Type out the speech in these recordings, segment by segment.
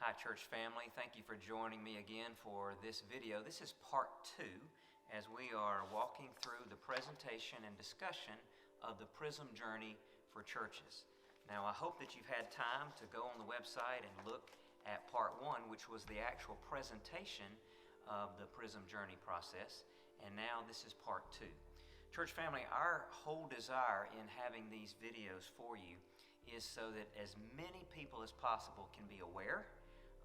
Hi church family, thank you for joining me again for this video. This is part 2 as we are walking through the presentation and discussion of the Prism journey for churches. Now I hope that you've had time to go on the website and look at part 1, which was the actual presentation of the Prism journey process, and now this is part 2. Church family, our whole desire in having these videos for you is so that as many people as possible can be aware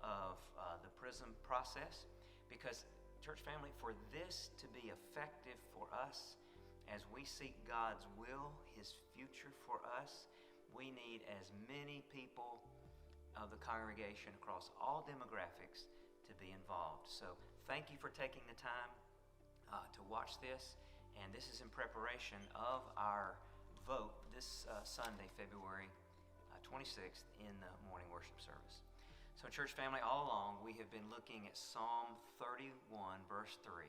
of the Prism process, because church family, for this to be effective for us as we seek God's will, His future for us, we need as many people of the congregation across all demographics to be involved. So thank you for taking the time to watch this, and this is in preparation of our vote this Sunday, February 26th in the morning worship service. So church family, all along we have been looking at Psalm 31 verse 3,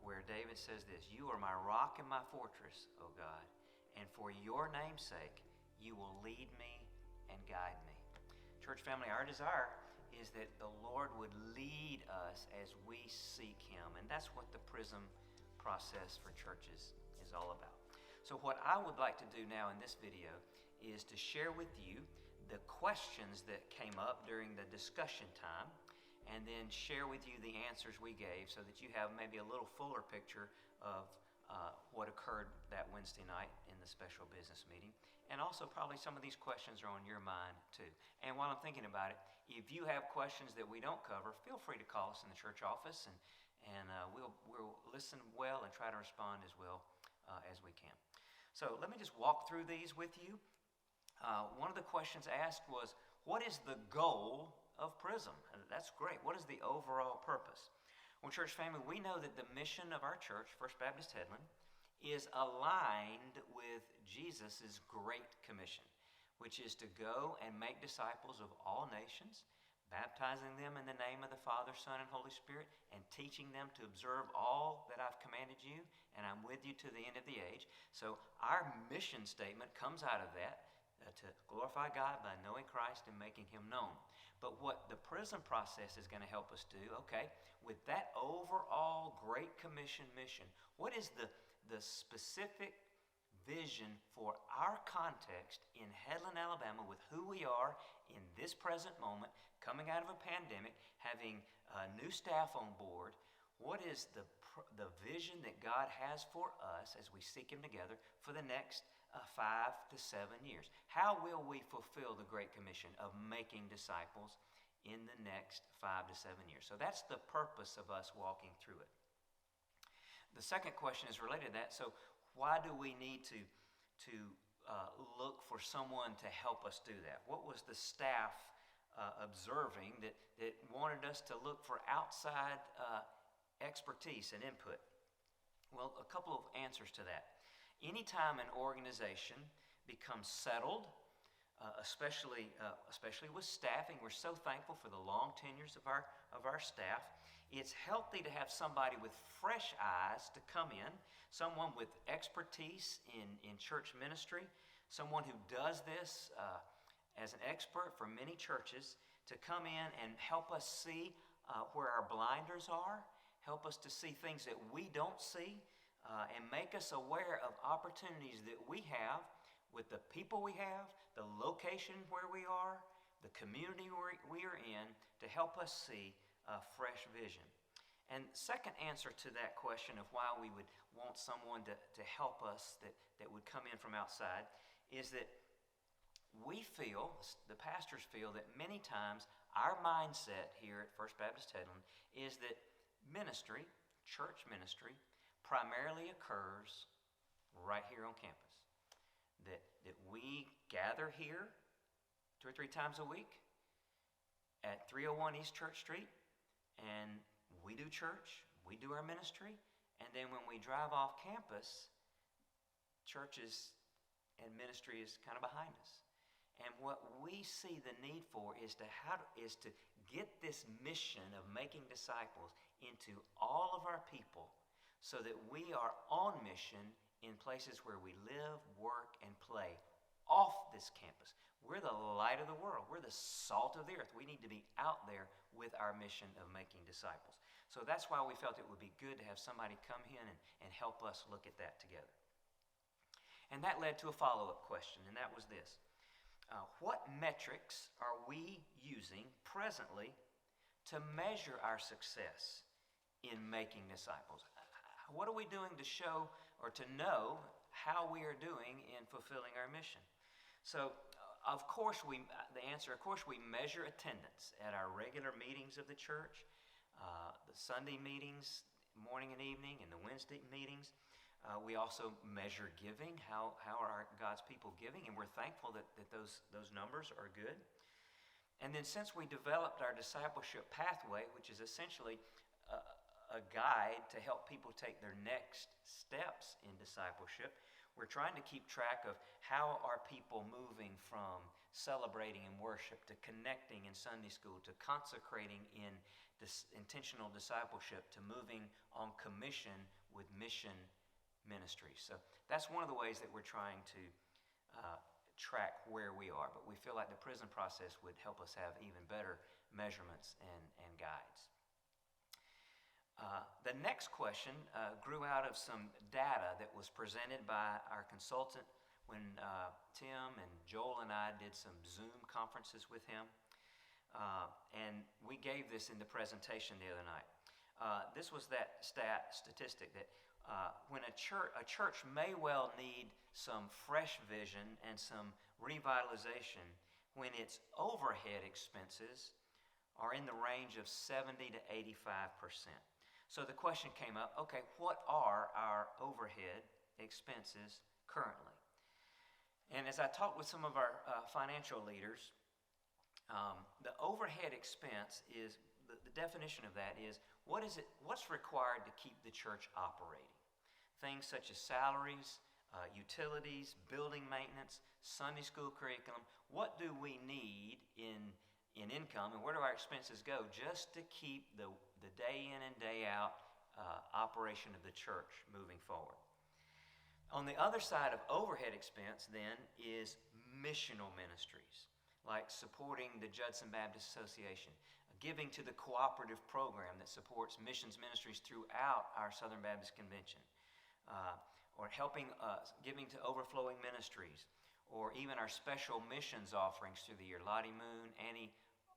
where David says this: "You are my rock and my fortress, O God, and for your name's sake you will lead me and guide me." Church family, our desire is that the Lord would lead us as we seek Him, and that's what the Prism process for churches is all about. So what I would like to do now in this video is to share with you the questions that came up during the discussion time, and then share with you the answers we gave so that you have maybe a little fuller picture of what occurred that Wednesday night in the special business meeting. And also probably some of these questions are on your mind too. And while I'm thinking about it, if you have questions that we don't cover, feel free to call us in the church office, and we'll listen well and try to respond as well as we can. So let me just walk through these with you. One of the questions asked was, what is the goal of Prism? That's great. What is the overall purpose? Well, church family, we know that the mission of our church, First Baptist Headland, is aligned with Jesus' Great Commission, which is to go and make disciples of all nations, baptizing them in the name of the Father, Son, and Holy Spirit, and teaching them to observe all that I've commanded you, and I'm with you to the end of the age. So our mission statement comes out of that, to glorify God by knowing Christ and making Him known. But what the Prism process is going to help us do, okay, with that overall Great Commission mission, what is the specific vision for our context in Headland, Alabama, with who we are in this present moment, coming out of a pandemic, having new staff on board? What is the vision that God has for us as we seek Him together for the next 5 to 7 years? How will we fulfill the Great Commission of making disciples in the next 5 to 7 years? So that's the purpose of us walking through it. The second question is related to that. So why do we need to look for someone to help us do that? What was the staff observing that wanted us to look for outside expertise and input? Well, a couple of answers to that. Anytime an organization becomes settled, especially with staffing, we're so thankful for the long tenures of our staff. It's healthy to have somebody with fresh eyes to come in, someone with expertise in church ministry, someone who does this as an expert for many churches, to come in and help us see where our blinders are, help us to see things that we don't see, and make us aware of opportunities that we have with the people we have, the location where we are, the community we are in, to help us see a fresh vision. And second answer to that question of why we would want someone to help us that would come in from outside is that we feel, the pastors feel, that many times our mindset here at First Baptist Headland is that ministry, church ministry, primarily occurs right here on campus. That we gather here 2 or 3 times a week at 301 East Church Street, and we do church, we do our ministry, and then when we drive off campus, churches and ministry is kind of behind us. And what we see the need for is to get this mission of making disciples into all of our people, so that we are on mission in places where we live, work, and play off this campus. We're the light of the world. We're the salt of the earth. We need to be out there with our mission of making disciples. So that's why we felt it would be good to have somebody come in and help us look at that together. And that led to a follow-up question, and that was this. What metrics are we using presently to measure our success in making disciples? What are we doing to show or to know how we are doing in fulfilling our mission? So, of course, we measure attendance at our regular meetings of the church, the Sunday meetings, morning and evening, and the Wednesday meetings. We also measure giving. How are God's people giving? And we're thankful that those numbers are good. And then since we developed our discipleship pathway, which is essentially a guide to help people take their next steps in discipleship, we're trying to keep track of how are people moving from celebrating in worship to connecting in Sunday school to consecrating in intentional discipleship to moving on commission with mission ministries. So that's one of the ways that we're trying to track where we are. But we feel like the Prism process would help us have even better measurements and guides. The next question grew out of some data that was presented by our consultant when Tim and Joel and I did some Zoom conferences with him. And we gave this in the presentation the other night. This was that statistic that when a church may well need some fresh vision and some revitalization when its overhead expenses are in the range of 70 to 85%. So the question came up, okay, what are our overhead expenses currently? And as I talked with some of our financial leaders, the overhead expense is, the definition of that is, what's required to keep the church operating? Things such as salaries, utilities, building maintenance, Sunday school curriculum. What do we need in income, and where do our expenses go just to keep the day in and day out operation of the church moving forward? On the other side of overhead expense then is missional ministries, like supporting the Judson Baptist Association, giving to the cooperative program that supports missions ministries throughout our Southern Baptist Convention, or helping giving to overflowing ministries, or even our special missions offerings through the year, Lottie Moon, Annie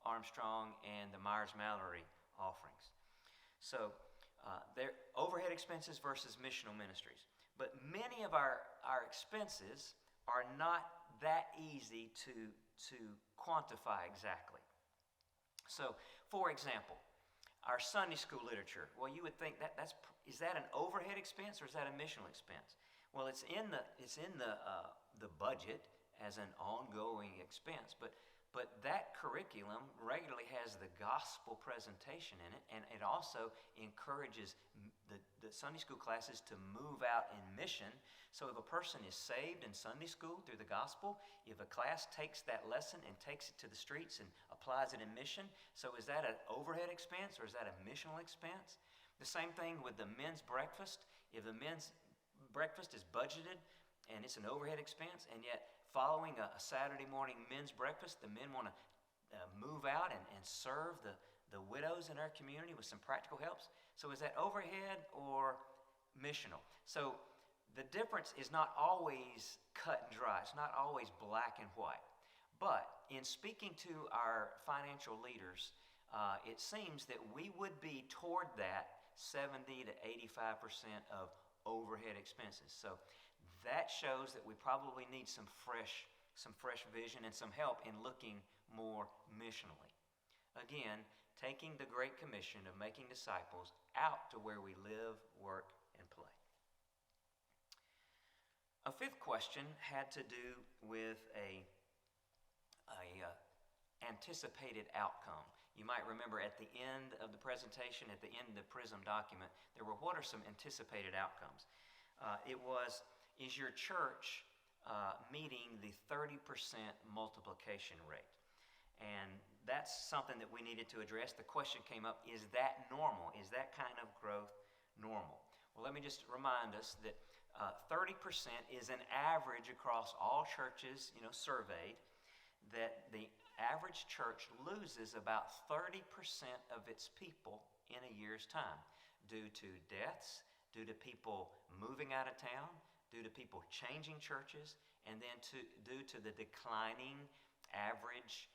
Armstrong, and the Myers-Mallory offerings. So they're overhead expenses versus missional ministries. But many of our expenses are not that easy to quantify exactly. So, for example, our Sunday school literature. Well, you would think is that an overhead expense or is that a missional expense? Well, it's in the budget as an ongoing expense, but that curriculum regularly has the gospel presentation in it, and it also encourages the Sunday school classes to move out in mission. So if a person is saved in Sunday school through the gospel, if a class takes that lesson and takes it to the streets and applies it in mission, so is that an overhead expense or is that a missional expense? The same thing with the men's breakfast. If the men's breakfast is budgeted and it's an overhead expense, and yet following a Saturday morning men's breakfast, the men want to move out and serve the widows in our community with some practical helps. So is that overhead or missional? So the difference is not always cut and dry. It's not always black and white. But in speaking to our financial leaders, it seems that we would be toward that 70 to 85% of overhead expenses. So that shows that we probably need some fresh vision and some help in looking more missionally. Again, taking the Great Commission of making disciples out to where we live, work, and play. A fifth question had to do with a anticipated outcome. You might remember at the end of the presentation, at the end of the Prism document, there were what are some anticipated outcomes. It was, is your church meeting the 30% multiplication rate? And that's something that we needed to address. The question came up, is that normal? Is that kind of growth normal? Well, let me just remind us that 30% is an average across all churches, surveyed. that the average church loses about 30% of its people in a year's time due to deaths, due to people moving out of town, due to people changing churches, and then due to the declining average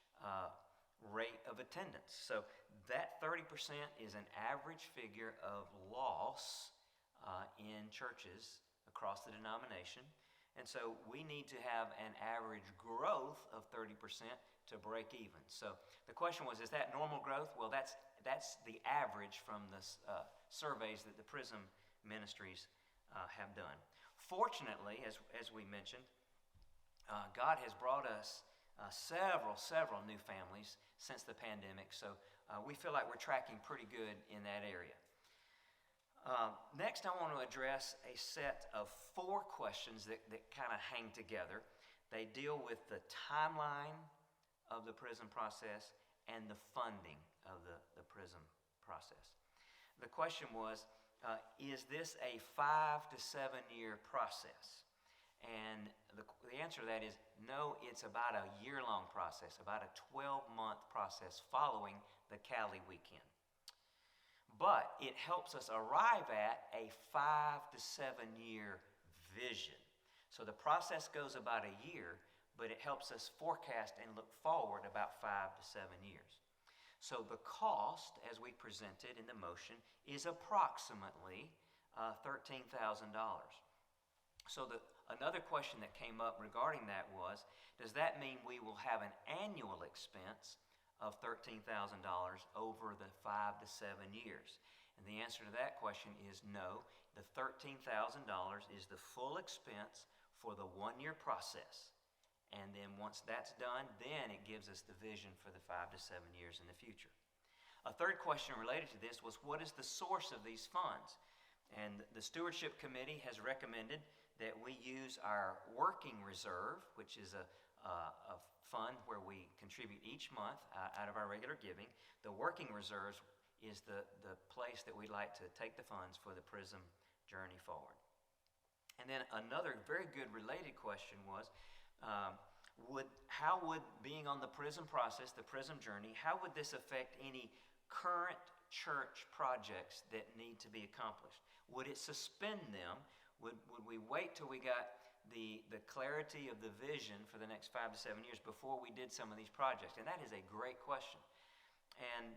rate of attendance. So that 30% is an average figure of loss in churches across the denomination. And so we need to have an average growth of 30% to break even. So the question was, is that normal growth? Well, that's the average from the surveys that the Prism ministries have done. Fortunately, as we mentioned, God has brought us several new families since the pandemic. So we feel like we're tracking pretty good in that area. Next, I want to address a set of 4 questions that kind of hang together. They deal with the timeline of the Prism process and the funding of the Prism process. The question was, is this a 5 to 7 year process? And the answer to that is no, it's about a year-long process, about a 12-month process following the Cali weekend. But it helps us arrive at a 5 to 7 year vision. So the process goes about a year, but it helps us forecast and look forward about 5 to 7 years. So the cost, as we presented in the motion, is approximately $13,000. So another question that came up regarding that was, does that mean we will have an annual expense of $13,000 over the 5 to 7 years? And the answer to that question is no. The $13,000 is the full expense for the 1 year process. And then once that's done, then it gives us the vision for the 5 to 7 years in the future. A third question related to this was, what is the source of these funds? And the Stewardship Committee has recommended that we use our working reserve, which is a fund where we contribute each month out of our regular giving. The working reserves is the place that we'd like to take the funds for the Prism journey forward. And then another very good related question was, how would being on the Prism process, the Prism journey, how would this affect any current church projects that need to be accomplished? Would it suspend them? Would we wait till we got the clarity of the vision for the next 5 to 7 years before we did some of these projects? And that is a great question. And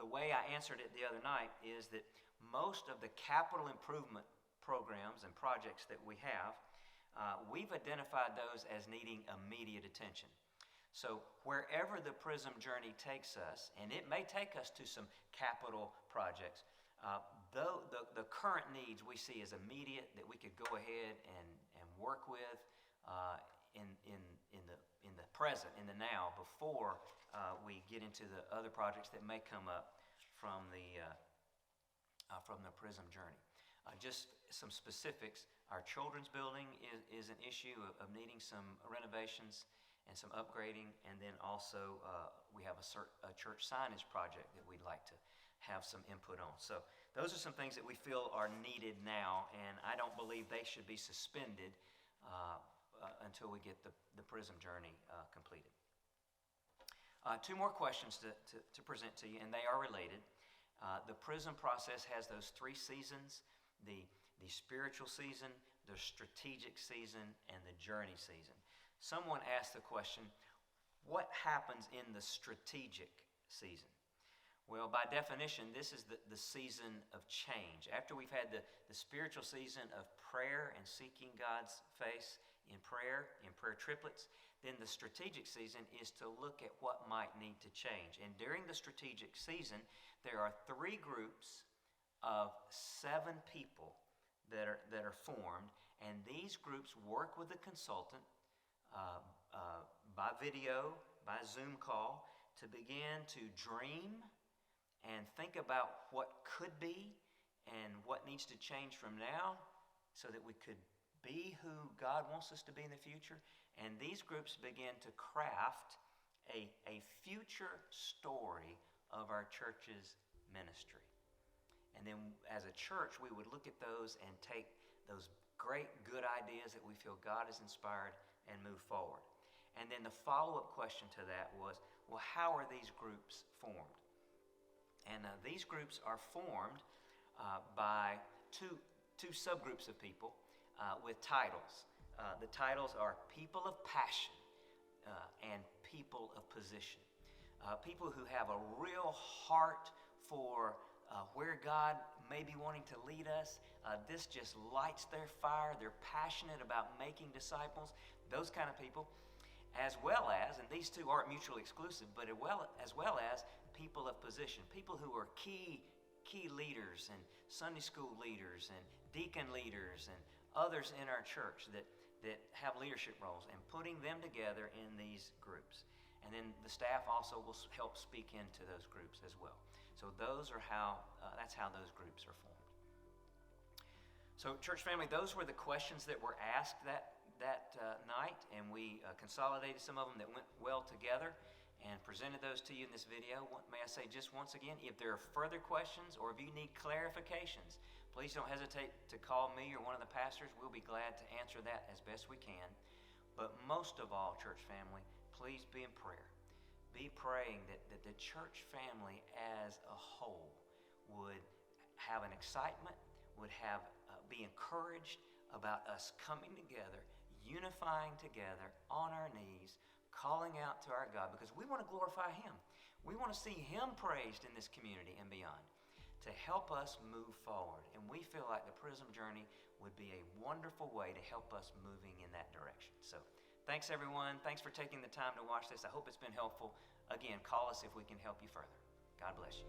the way I answered it the other night is that most of the capital improvement programs and projects that we have, we've identified those as needing immediate attention. So wherever the Prism journey takes us, and it may take us to some capital projects, though the current needs we see as immediate that we could go ahead and work with in the present, in the now, before we get into the other projects that may come up from the Prism journey. Just some specifics. Our children's building is an issue of needing some renovations and some upgrading, and then also we have a church signage project that we'd like to have some input on. So those are some things that we feel are needed now, and I don't believe they should be suspended until we get the Prism journey completed. 2 more questions to present to you, and they are related. The Prism process has those 3 seasons, the spiritual season, the strategic season, and the journey season. Someone asked the question, what happens in the strategic season? Well, by definition, this is the season of change. After we've had the spiritual season of prayer and seeking God's face in prayer triplets, then the strategic season is to look at what might need to change. And during the strategic season, there are 3 groups of 7 people that are formed, and these groups work with a consultant by video, by Zoom call, to begin to dream and think about what could be and what needs to change from now so that we could be who God wants us to be in the future. And these groups begin to craft a future story of our church's ministry. And then as a church, we would look at those and take those great, good ideas that we feel God has inspired and move forward. And then the follow-up question to that was, well, how are these groups formed? And these groups are formed by two subgroups of people with titles. The titles are people of passion and people of position. People who have a real heart for where God may be wanting to lead us. This just lights their fire. They're passionate about making disciples. Those kind of people. As well as, and these two aren't mutually exclusive, but as well as people of position, people who are key leaders and Sunday school leaders and deacon leaders and others in our church that have leadership roles, and putting them together in these groups. And then the staff also will help speak into those groups as well. So those are that's how those groups are formed. So church family, those were the questions that were asked that night, and we consolidated some of them that went well together and presented those to you in this video. May I say just once again, if there are further questions or if you need clarifications, please don't hesitate to call me or one of the pastors. We'll be glad to answer that as best we can. But most of all, church family, please be in prayer. Be praying that the church family as a whole would have an excitement, would be encouraged about us coming together, unifying together on our knees, calling out to our God, because we want to glorify Him. We want to see Him praised in this community and beyond to help us move forward. And we feel like the Prism journey would be a wonderful way to help us moving in that direction. So thanks everyone. Thanks for taking the time to watch this. I hope it's been helpful. Again, call us if we can help you further. God bless you.